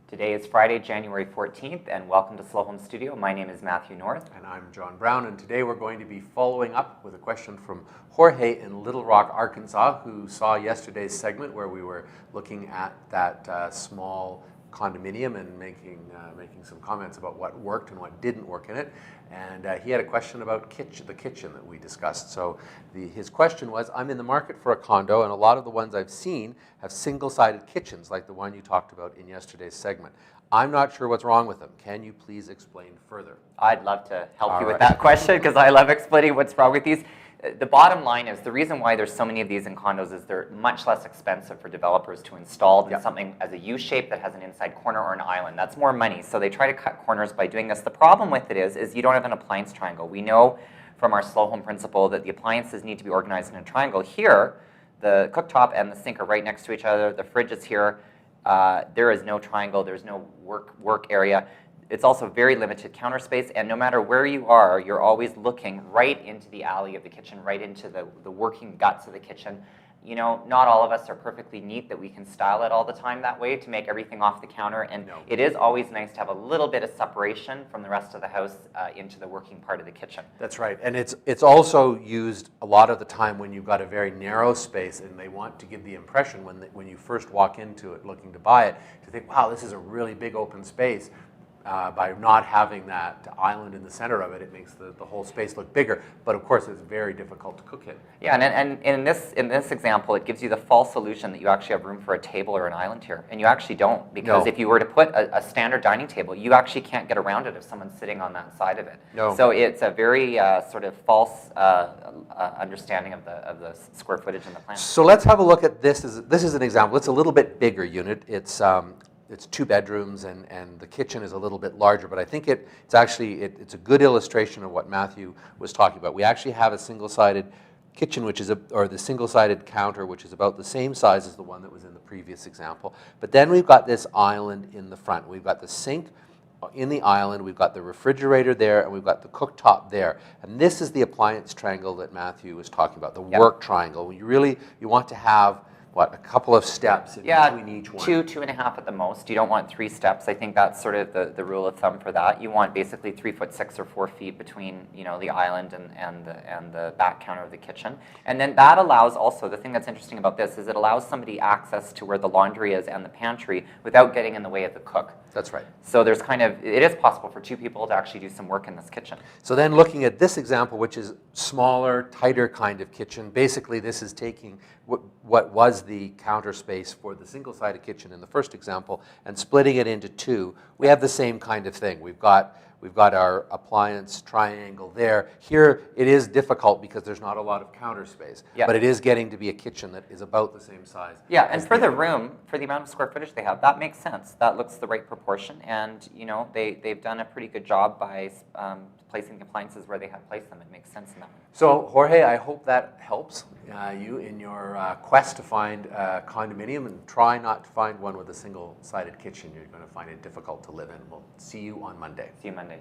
Today is Friday, January 14th, and welcome to Slow Home Studio. My name is Matthew North. And I'm John Brown, and today we're going to be following up with a question from Jorge in Little Rock, Arkansas, who saw yesterday's segment where we were looking at that small condominium and making some comments about what worked and what didn't work in it. And he had a question about the kitchen that we discussed. So his question was, I'm in the market for a condo, and a lot of the ones I've seen have single-sided kitchens, like the one you talked about in yesterday's segment. I'm not sure what's wrong with them. Can you please explain further? I'd love to help you with that question because I love explaining what's wrong with these. The bottom line is the reason why there's so many of these in condos is they're much less expensive for developers to install than something as a U-shape that has an inside corner or an island. That's more money, so they try to cut corners by doing this. The problem with it is you don't have an appliance triangle. We know from our slow home principle that the appliances need to be organized in a triangle. Here, the cooktop and the sink are right next to each other. The fridge is here. There is no triangle. There's no work area. It's also very limited counter space, and no matter where you are, you're always looking right into the alley of the kitchen, right into the working guts of the kitchen. You know, not all of us are perfectly neat that we can style it all the time that way to make everything off the counter, and it is always nice to have a little bit of separation from the rest of the house into the working part of the kitchen. That's right, and it's also used a lot of the time when you've got a very narrow space and they want to give the impression when you first walk into it looking to buy it, to think, wow, this is a really big open space. By not having that island in the center of it, it makes the whole space look bigger. But of course, it's very difficult to cook in. Yeah, and in this example, it gives you the false illusion that you actually have room for a table or an island here, and you actually don't, because if you were to put a standard dining table, you actually can't get around it if someone's sitting on that side of it. So it's a very sort of false understanding of the square footage in the plan. So let's have a look at this. This is an example. It's a little bit bigger unit. It's 2 bedrooms, and the kitchen is a little bit larger, but I think it's a good illustration of what Matthew was talking about. We actually have a single-sided kitchen, or the single-sided counter, which is about the same size as the one that was in the previous example. But then we've got this island in the front. We've got the sink in the island, we've got the refrigerator there, and we've got the cooktop there. And this is the appliance triangle that Matthew was talking about, the work triangle. You want to have a couple of steps in between each one? 2.5 at the most. You don't want 3 steps. I think that's sort of the rule of thumb for that. You want basically 3'6" or 4 feet between the island and the back counter of the kitchen. And then that allows also, the thing that's interesting about this is it allows somebody access to where the laundry is and the pantry without getting in the way of the cook. That's right. So there's it is possible for 2 people to actually do some work in this kitchen. So then looking at this example, which is smaller, tighter kind of kitchen, basically this is taking what was the counter space for the single-sided kitchen in the first example and splitting it into 2. We have the same kind of thing. We've got our appliance triangle there. Here it is difficult because there's not a lot of counter space, but it is getting to be a kitchen that is about the same size. Yeah, and for the room, for the amount of square footage they have, that makes sense. That looks the right proportion, and they've done a pretty good job by placing the appliances where they have placed them. It makes sense in that way. So Jorge, I hope that helps you in your quest to find a condominium, and try not to find one with a single-sided kitchen. You're going to find it difficult to live in. We'll see you on Monday. See you Monday.